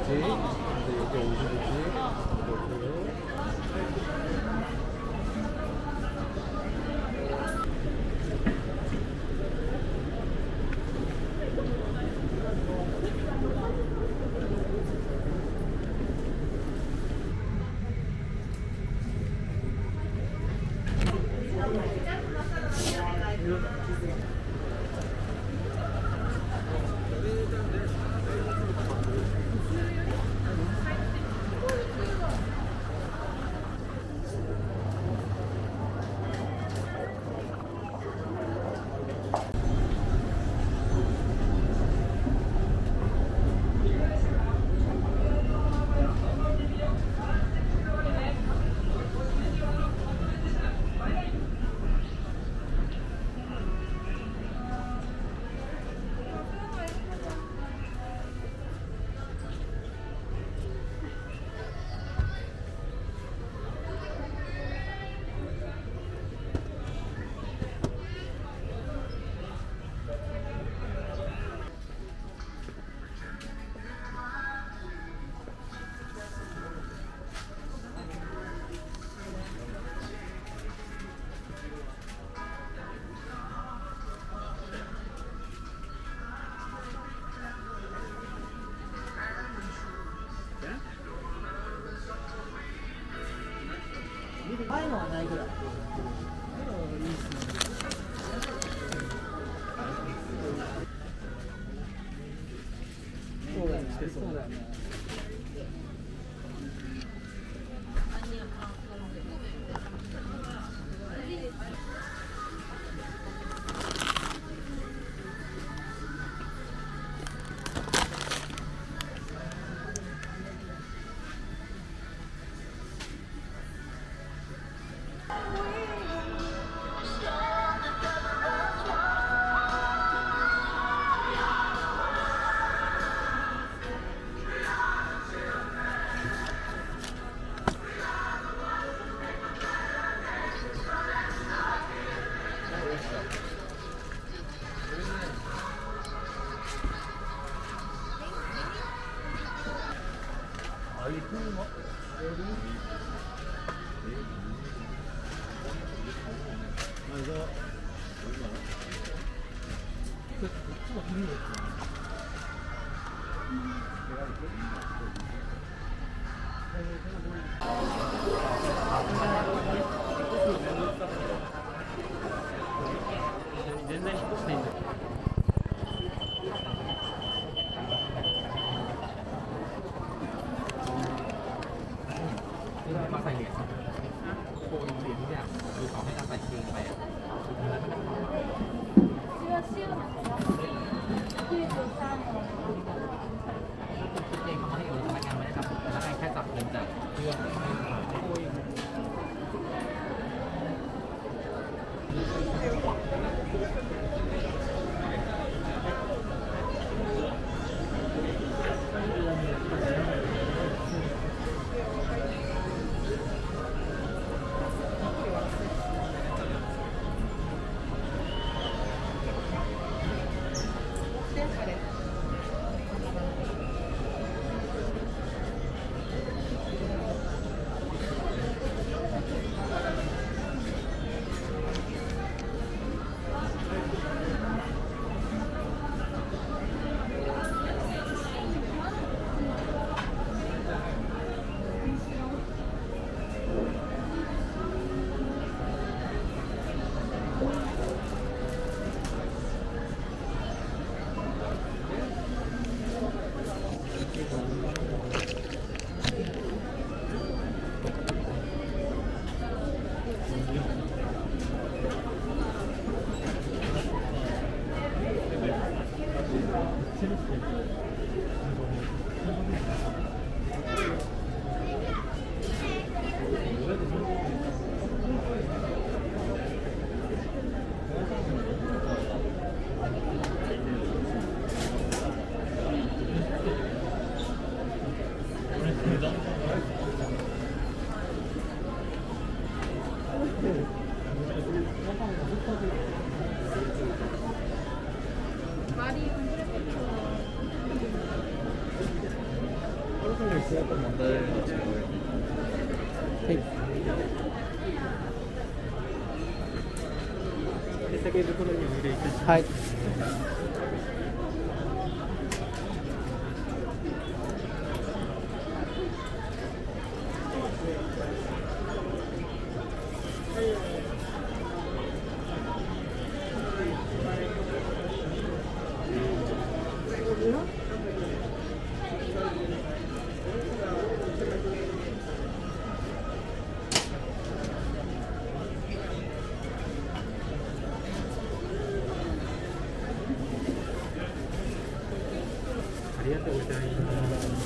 근데 여기 50이지.ああいうのはないぐらい。そうだよね。そうだよね。全然引っ越していいんだよ。มาใส่เหรียญโกยเหรียญเนี่ยคือเขาให้เราใส่เกงไปแล้วมันจะขอเกงเขามาให้เองพนักงานไม่ได้ครับพนักงานแค่จับเงินจากเพื่อนโกยにすると問題の違う。はい。手提げ袋にお入れいたします。はい。ありがとうございます。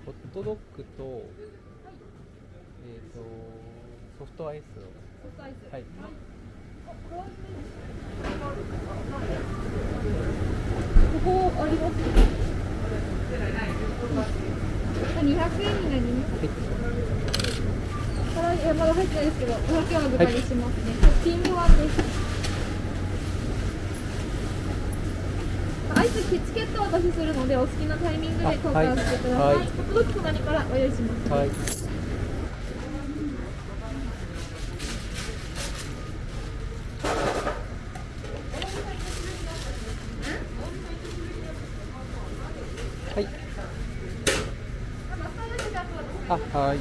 ホットドッグと、ソフトアイスを。ソフトアイス。はい。ここあります。200円になります。まだ入ってないですけど、500円は具材にしますね。トッピングはです。アイスチケットをお渡しするので、お好きなタイミングで交換してください。ホットドッグ隣からご用意します。はい。こはい。あ、はい。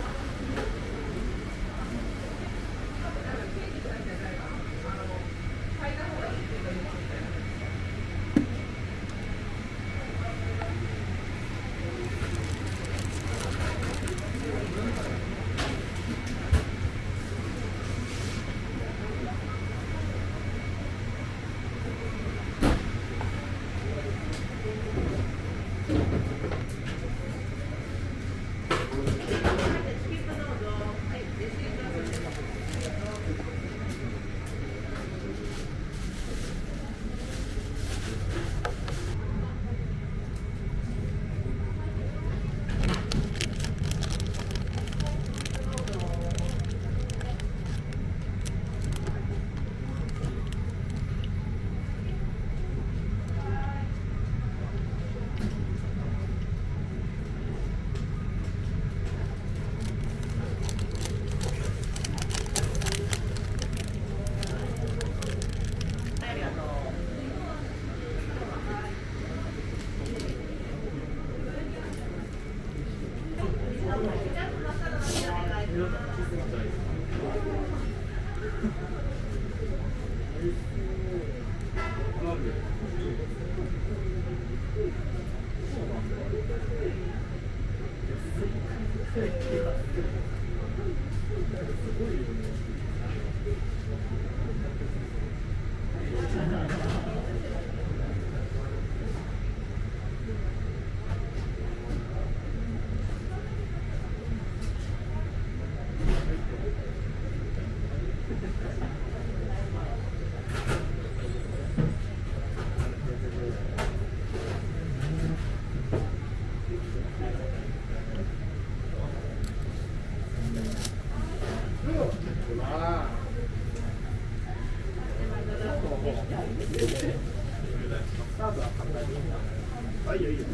あ、いいよいいよ。